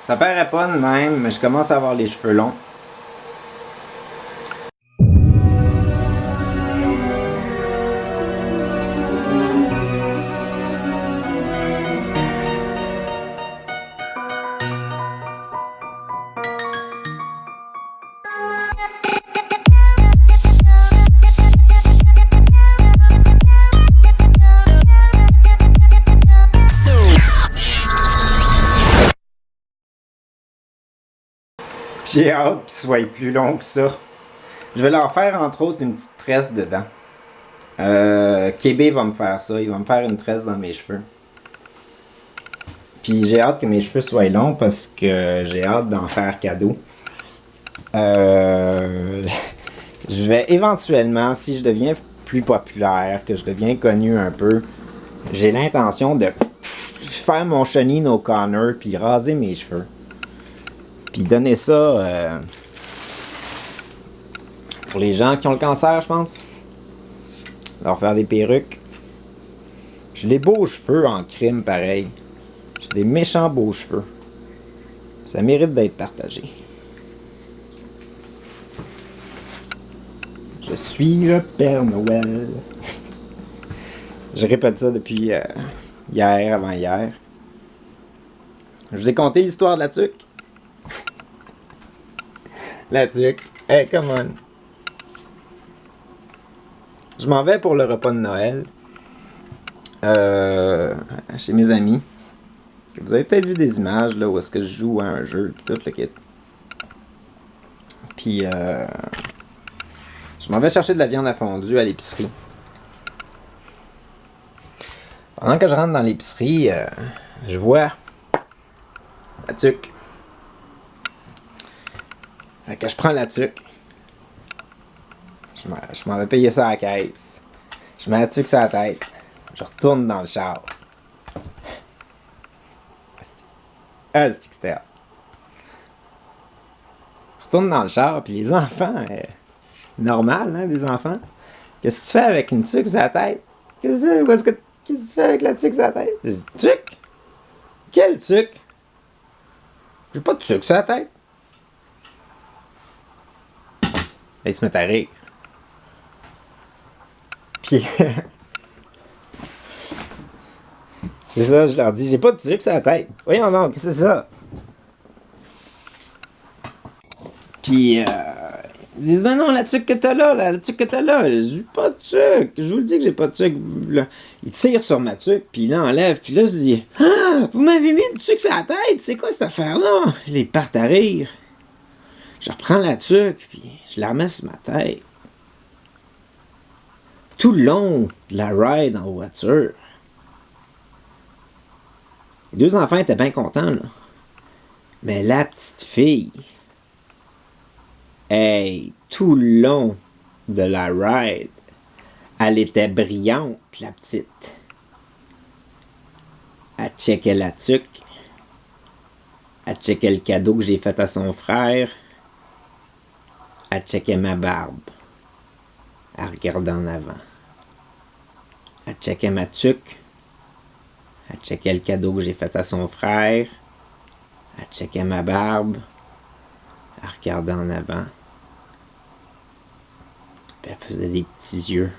Ça paraît pas de même, mais je commence à avoir les cheveux longs. J'ai hâte qu'ils soient plus longs que ça. Je vais leur faire entre autres une petite tresse dedans. Kébé va me faire ça. Il va me faire une tresse dans mes cheveux. Puis j'ai hâte que mes cheveux soient longs parce que j'ai hâte d'en faire cadeau. Je vais éventuellement, si je deviens plus populaire, que je deviens connu un peu, j'ai l'intention de faire mon Sinead O'Connor puis raser mes cheveux. Puis donner ça pour les gens qui ont le cancer, je pense. Leur faire des perruques. J'ai des beaux cheveux en crime, pareil. J'ai des méchants beaux cheveux. Ça mérite d'être partagé. Je suis le Père Noël. Je répète ça depuis hier, avant-hier. Je vous ai conté l'histoire de la tuque. La tuque. Hey, come on. Je m'en vais pour le repas de Noël. Chez mes amis. Vous avez peut-être vu des images là où est-ce que je joue à un jeu, tout le kit. Puis je m'en vais chercher de la viande à fondue à l'épicerie. Pendant que je rentre dans l'épicerie, je vois la tuque. Fait que je prends la tuque. Je m'en vais payer ça à la caisse. Je mets la tuque sur la tête. Je retourne dans le char. Ah, c'est que c'était hâte. Je retourne dans le char, puis les enfants, normal, hein, des enfants. Qu'est-ce que tu fais avec une tuque sur la tête? Qu'est-ce que tu fais avec la tuque sur la tête? Je dis, tuque? Quelle tuque? J'ai pas de tuque sur la tête. Et ils se mettent à rire. Puis, c'est ça, je leur dis, j'ai pas de tuque sur la tête. Voyons donc, qu'est-ce que c'est ça? Puis, ils disent, ben non, la tuque que t'as là, la tuque que t'as là. J'ai pas de tuque. Je vous le dis que j'ai pas de tuque. Ils tirent sur ma tuque, puis ils l'enlèvent. Puis là, je dis, ah, vous m'avez mis une tuque sur la tête. C'est quoi cette affaire-là? Ils partent à rire. Je reprends la tuque, puis je la remets sur ma tête. Tout le long de la ride en voiture, les deux enfants étaient bien contents, là. Mais la petite fille, hey, tout le long de la ride, elle était brillante, la petite. Elle checkait la tuque. Elle checkait le cadeau que j'ai fait à son frère. Elle checkait ma barbe. Elle regardait en avant. Elle checkait ma tuque. Elle checkait le cadeau que j'ai fait à son frère. Elle checkait ma barbe. Elle regardait en avant. Puis elle faisait des petits yeux.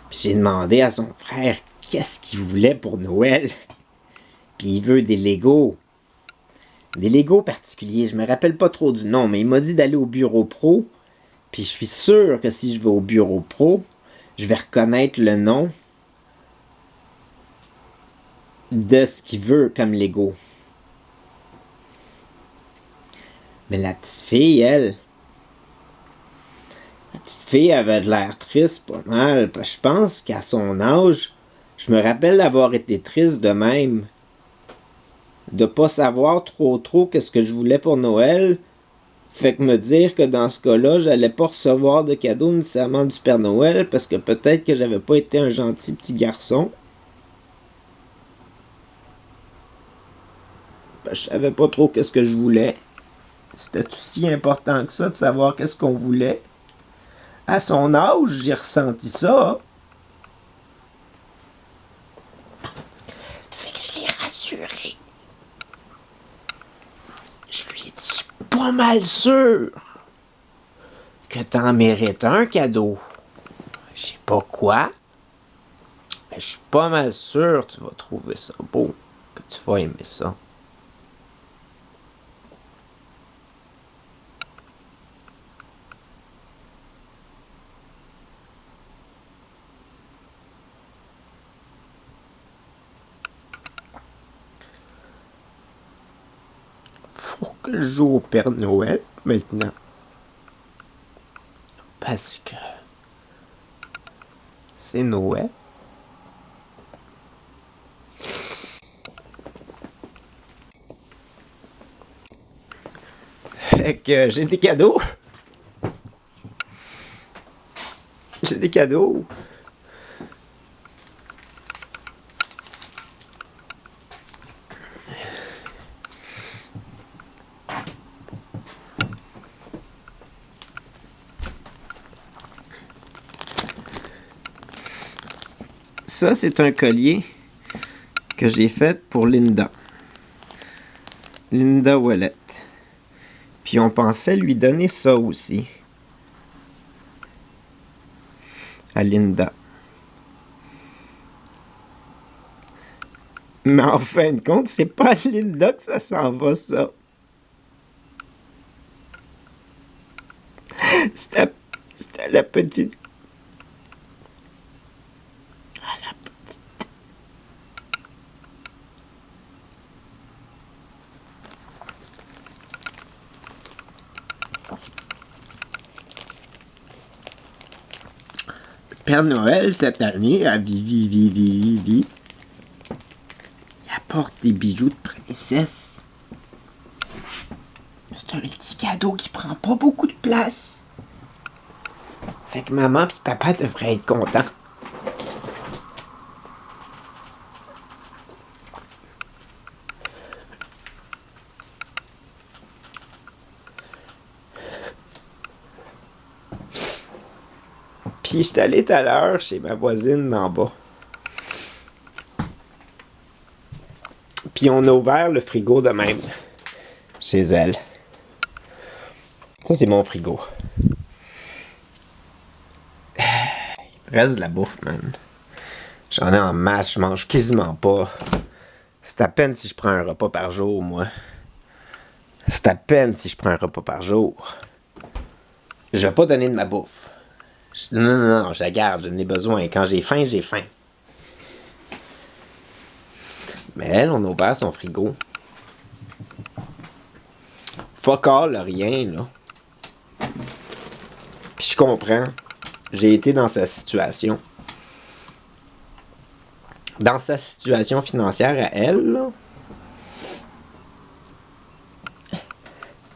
Puis j'ai demandé à son frère qu'est-ce qu'il voulait pour Noël. Puis il veut des Legos. Des Legos particuliers. Je me rappelle pas trop du nom, mais il m'a dit d'aller au bureau pro. Puis je suis sûr que si je vais au bureau pro, je vais reconnaître le nom de ce qu'il veut comme Lego. Mais la petite fille, elle, la petite fille avait de l'air triste pas mal. Je pense qu'à son âge, je me rappelle d'avoir été triste de même. De pas savoir trop qu'est-ce que je voulais pour Noël. Fait que me dire que dans ce cas-là, j'allais pas recevoir de cadeau nécessairement du Père Noël parce que peut-être que j'avais pas été un gentil petit garçon. Je savais pas trop qu'est-ce que je voulais. C'était aussi important que ça de savoir qu'est-ce qu'on voulait. À son âge, j'ai ressenti ça. Fait que je l'ai rassuré. pas mal sûr que t'en mérites un cadeau. Je sais pas quoi, mais je suis pas mal sûr que tu vas trouver ça beau, que tu vas aimer ça. Faut que je joue au Père Noël maintenant. Parce que c'est Noël. Fait que j'ai des cadeaux. J'ai des cadeaux. Ça, c'est un collier que j'ai fait pour Linda. Linda Wallet. Puis on pensait lui donner ça aussi. À Linda. Mais en fin de compte, c'est pas à Linda que ça s'en va, ça. C'était la petite... À la petite... Père Noël, cette année, à Vivi, il apporte des bijoux de princesse. C'est un petit cadeau qui prend pas beaucoup de place. Fait que maman et papa devraient être contents. Puis j'étais allé tout à l'heure chez ma voisine d'en bas. Puis on a ouvert le frigo de même. Chez elle. Ça, c'est mon frigo. Il reste de la bouffe, man. J'en ai en masse, je mange quasiment pas. C'est à peine si je prends un repas par jour, moi. C'est à peine si je prends un repas par jour. Je vais pas donner de ma bouffe. Non, je la garde, j'en ai besoin. Quand j'ai faim, j'ai faim. Mais elle, on a ouvert son frigo. Fuck all, rien, là. Puis je comprends. J'ai été dans sa situation. Dans sa situation financière à elle, là,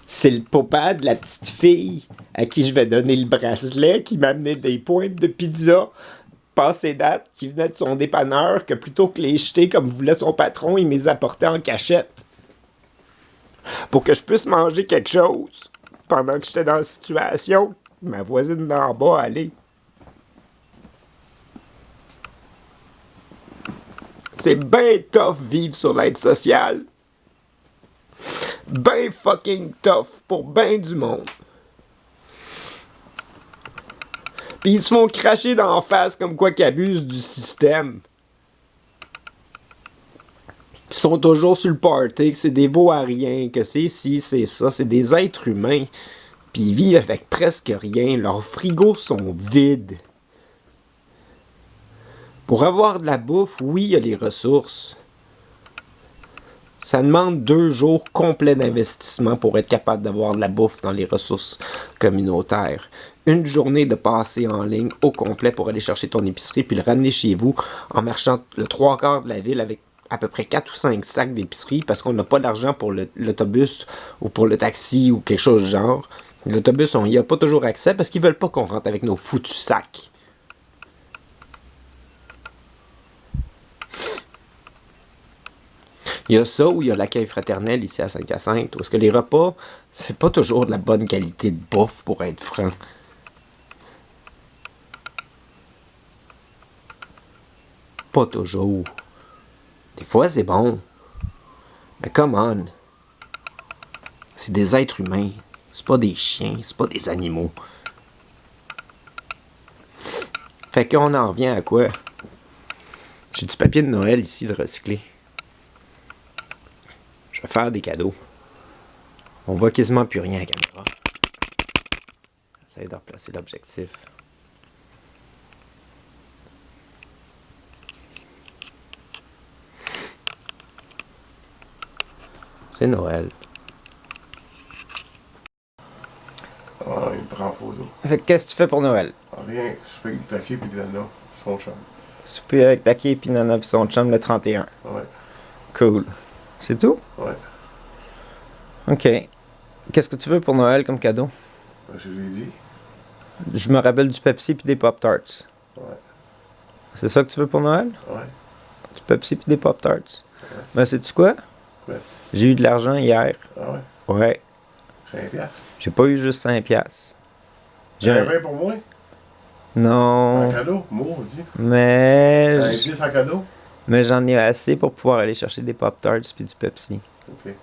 c'est le papa de la petite fille à qui je vais donner le bracelet qui m'a amené des pointes de pizza passées date qui venaient de son dépanneur que plutôt que les jeter comme voulait son patron, il me les apportait en cachette. Pour que je puisse manger quelque chose pendant que j'étais dans la situation ma voisine d'en bas allait. C'est ben tough vivre sur l'aide sociale. Ben fucking tough pour ben du monde. Pis ils se font cracher d'en face comme quoi qu'ils abusent du système. Ils sont toujours sur le party, que c'est des veaux à rien, que c'est ci, c'est ça. C'est des êtres humains. Puis ils vivent avec presque rien. Leurs frigos sont vides. Pour avoir de la bouffe, oui, il y a les ressources. Ça demande 2 jours complets d'investissement pour être capable d'avoir de la bouffe dans les ressources communautaires. Une journée de passer en ligne au complet pour aller chercher ton épicerie puis le ramener chez vous en marchant le 3/4 de la ville avec à peu près 4 ou 5 sacs d'épicerie parce qu'on n'a pas d'argent pour l'autobus ou pour le taxi ou quelque chose du genre. L'autobus, on n'y a pas toujours accès parce qu'ils veulent pas qu'on rentre avec nos foutus sacs. Il y a ça ou il y a l'accueil fraternel ici à Saint-Hyacinthe, parce que les repas, c'est pas toujours de la bonne qualité de bouffe, pour être franc. Pas toujours. Des fois, c'est bon. Mais come on. C'est des êtres humains. C'est pas des chiens, c'est pas des animaux. Fait qu'on en revient à quoi? J'ai du papier de Noël ici de recycler. Je vais faire des cadeaux. On voit quasiment plus rien à la caméra. J'essaie de replacer l'objectif. C'est Noël. Ah, il me prend en photo. Fait que qu'est-ce que tu fais pour Noël? Ah, rien, je fais avec Taki et Lana, son chum. Souper avec Taki et Nana et son chum le 31. Ouais, Cool. C'est tout? ouais. OK. Qu'est-ce que tu veux pour Noël comme cadeau? Ben, je lui ai dit. Je me rappelle du Pepsi puis des Pop-Tarts. Ouais, C'est ça que tu veux pour Noël? ouais. Du Pepsi puis des Pop-Tarts. Ouais. Ben, sais-tu quoi? Ouais. J'ai eu de l'argent hier. Ah ouais? Ouais. 5 piastres. J'ai pas eu juste 5 piastres. J'ai J'ai un... un pour moi? Non. Un cadeau? Moi, on dit. Mais... Un 10 en cadeau? Mais j'en ai assez pour pouvoir aller chercher des Pop-Tarts puis du Pepsi. Ok. Fait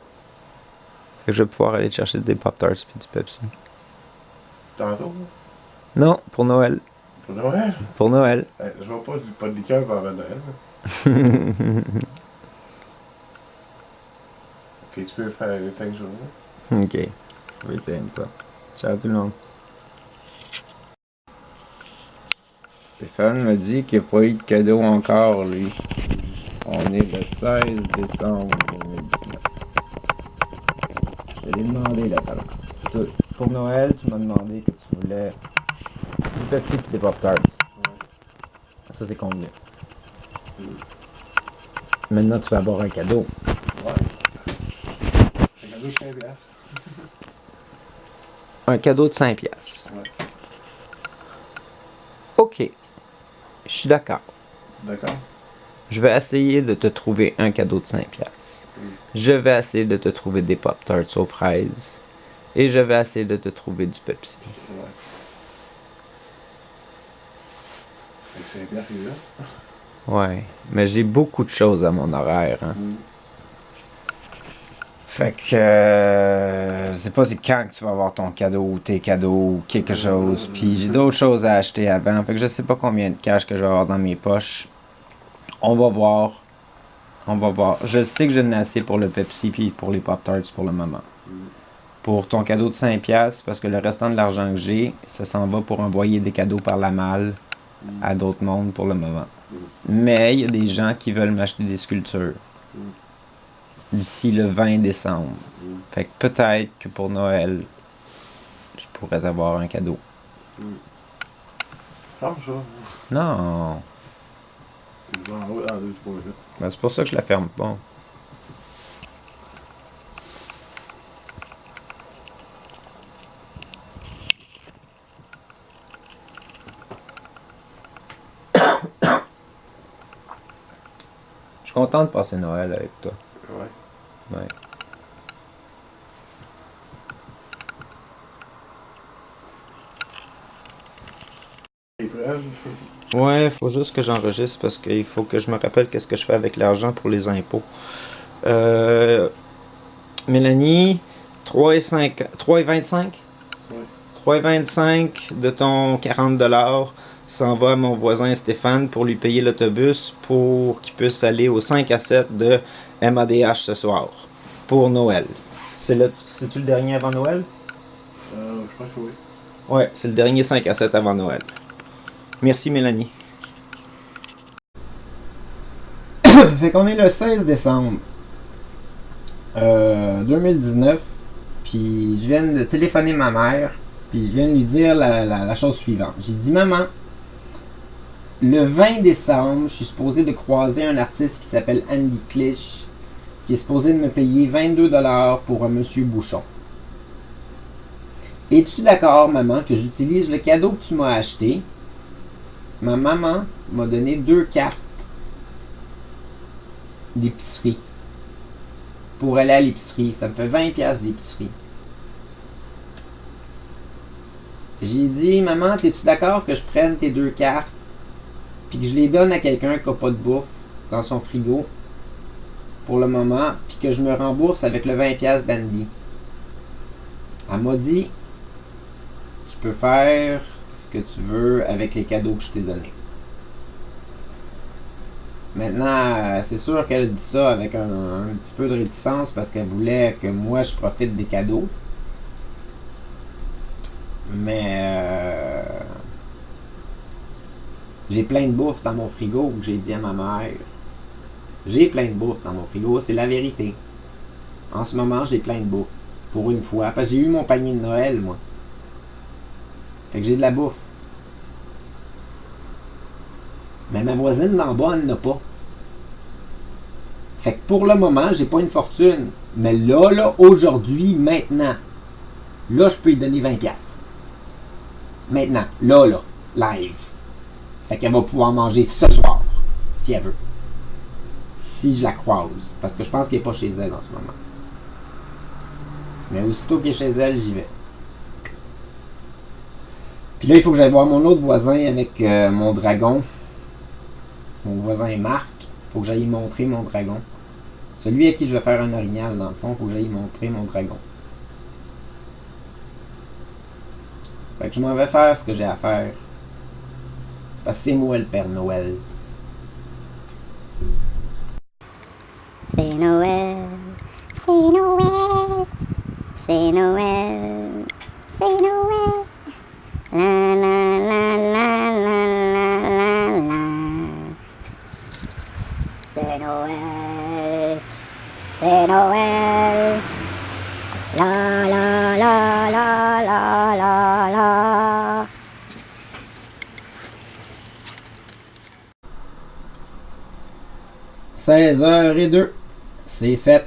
que je vais pouvoir aller chercher des Pop-Tarts puis du Pepsi. Tantôt? Non, pour Noël. Pour Noël? Pour Noël. Je vois pas de liqueur avant Noël. Ok, tu peux faire les 5 jours. OK. Oui, t'aimes ça. Ciao tout le monde. Stéphane me dit qu'il n'y a pas eu de cadeau encore, lui. On est le 16 décembre 2019. Je l'ai demandé là tout à l'heure. Pour Noël, tu m'as demandé que tu voulais du Pepsi et des Pop-Tarts. Ouais. Ça, c'est combien? Maintenant, tu vas avoir un cadeau. Ouais. C'est un cadeau de 5 piastres. Un cadeau de 5 piastres. Ouais. OK. Je suis d'accord. D'accord? Je vais essayer de te trouver un cadeau de 5 piastres. Je vais essayer de te trouver des Pop-Tarts aux fraises. Et je vais essayer de te trouver du Pepsi. Ouais. Fait que 5 piastres, il est là. Ouais, mais j'ai beaucoup de choses à mon horaire. Hein. Fait que je sais pas c'est quand que tu vas avoir ton cadeau ou tes cadeaux ou quelque chose. Puis j'ai d'autres choses à acheter avant. Fait que je sais pas combien de cash que je vais avoir dans mes poches. On va voir. On va voir. Je sais que j'en ai assez pour le Pepsi puis pour les Pop-Tarts pour le moment. Pour ton cadeau de 5 piastres, parce que le restant de l'argent que j'ai, ça s'en va pour envoyer des cadeaux par la malle à d'autres mondes pour le moment. Mais il y a des gens qui veulent m'acheter des sculptures d'ici le 20 décembre. Fait que peut-être que pour Noël, je pourrais avoir un cadeau. Ferme ça. Non, Il va en haut, en 2 fois. ben, c'est pour ça que je la ferme pas. Je suis content de passer Noël avec toi. Ouais. Ouais. Il est prêt? Ouais, faut juste que j'enregistre parce qu'il faut que je me rappelle qu'est-ce que je fais avec l'argent pour les impôts. Mélanie, 3,25? Ouais. 3,25 de ton 40$ s'en va à mon voisin Stéphane pour lui payer l'autobus pour qu'il puisse aller au 5 à 7 de MADH ce soir pour Noël. C'est-tu le dernier avant Noël? Je pense que oui. Ouais, c'est le dernier 5 à 7 avant Noël. Merci Mélanie. Fait qu'on est le 16 décembre 2019, puis je viens de téléphoner ma mère, puis je viens de lui dire la chose suivante. J'ai dit, maman, le 20 décembre, je suis supposé de croiser un artiste qui s'appelle Andy Clich, qui est supposé de me payer 22$ pour un monsieur Bouchon. Es-tu d'accord, maman, que j'utilise le cadeau que tu m'as acheté? Ma maman m'a donné 2 cartes d'épicerie pour aller à l'épicerie. Ça me fait 20$ d'épicerie. J'ai dit, maman, es-tu d'accord que je prenne tes 2 cartes puis que je les donne à quelqu'un qui n'a pas de bouffe dans son frigo pour le moment, puis que je me rembourse avec le 20$ d'Andy? Elle m'a dit, tu peux faire ce que tu veux avec les cadeaux que je t'ai donnés. Maintenant, c'est sûr qu'elle dit ça avec un petit peu de réticence parce qu'elle voulait que moi je profite des cadeaux. Mais j'ai plein de bouffe dans mon frigo que j'ai dit à ma mère. J'ai plein de bouffe dans mon frigo, c'est la vérité. En ce moment, j'ai plein de bouffe. Pour une fois. Parce que j'ai eu mon panier de Noël, moi. Fait que j'ai de la bouffe. Mais ma voisine d'en bas, elle n'a pas. Fait que pour le moment, j'ai pas une fortune. Mais là, aujourd'hui, maintenant, là, je peux lui donner 20$. Maintenant, là, live. Fait qu'elle va pouvoir manger ce soir, si elle veut. Si je la croise. Parce que je pense qu'elle n'est pas chez elle en ce moment. Mais aussitôt qu'elle est chez elle, j'y vais. Puis là, il faut que j'aille voir mon autre voisin avec mon dragon. Mon voisin Marc. Il faut que j'aille montrer mon dragon. Celui à qui je vais faire un orignal, dans le fond, il faut que j'aille montrer mon dragon. Fait que je m'en vais faire ce que j'ai à faire. Parce que c'est moi le Père Noël. C'est Noël, c'est Noël, c'est Noël, c'est Noël. La la la la la la la la. C'est Noël, c'est Noël. La la la la la la la. « 16h02, c'est fait.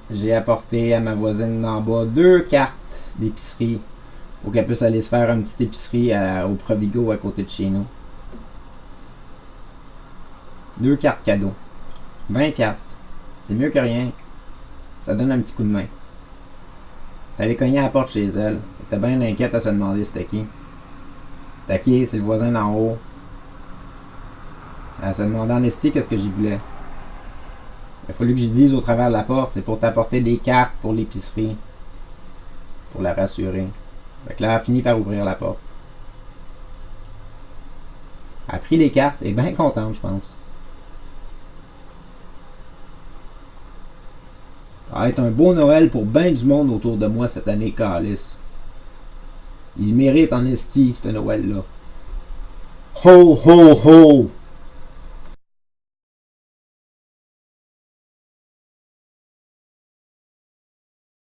J'ai apporté à ma voisine d'en bas 2 cartes d'épicerie pour qu'elle puisse aller se faire une petite épicerie au Provigo à côté de chez nous. 2 cartes cadeaux. 20$. C'est mieux que rien. Ça donne un petit coup de main. T'es allé cogner à la porte chez elle. Elle était bien inquiète à se demander c'était qui. T'as qui? C'est le voisin d'en haut. Elle se demandait en esti qu'est-ce que j'y voulais. Il a fallu que j'y dise au travers de la porte, c'est pour t'apporter des cartes pour l'épicerie. Pour la rassurer. Fait que là, elle a fini par ouvrir la porte. Elle a pris les cartes et est bien contente, je pense. Ça va être un beau Noël pour bien du monde autour de moi cette année, Calice. Il mérite en esti, ce Noël-là. Ho, ho, ho!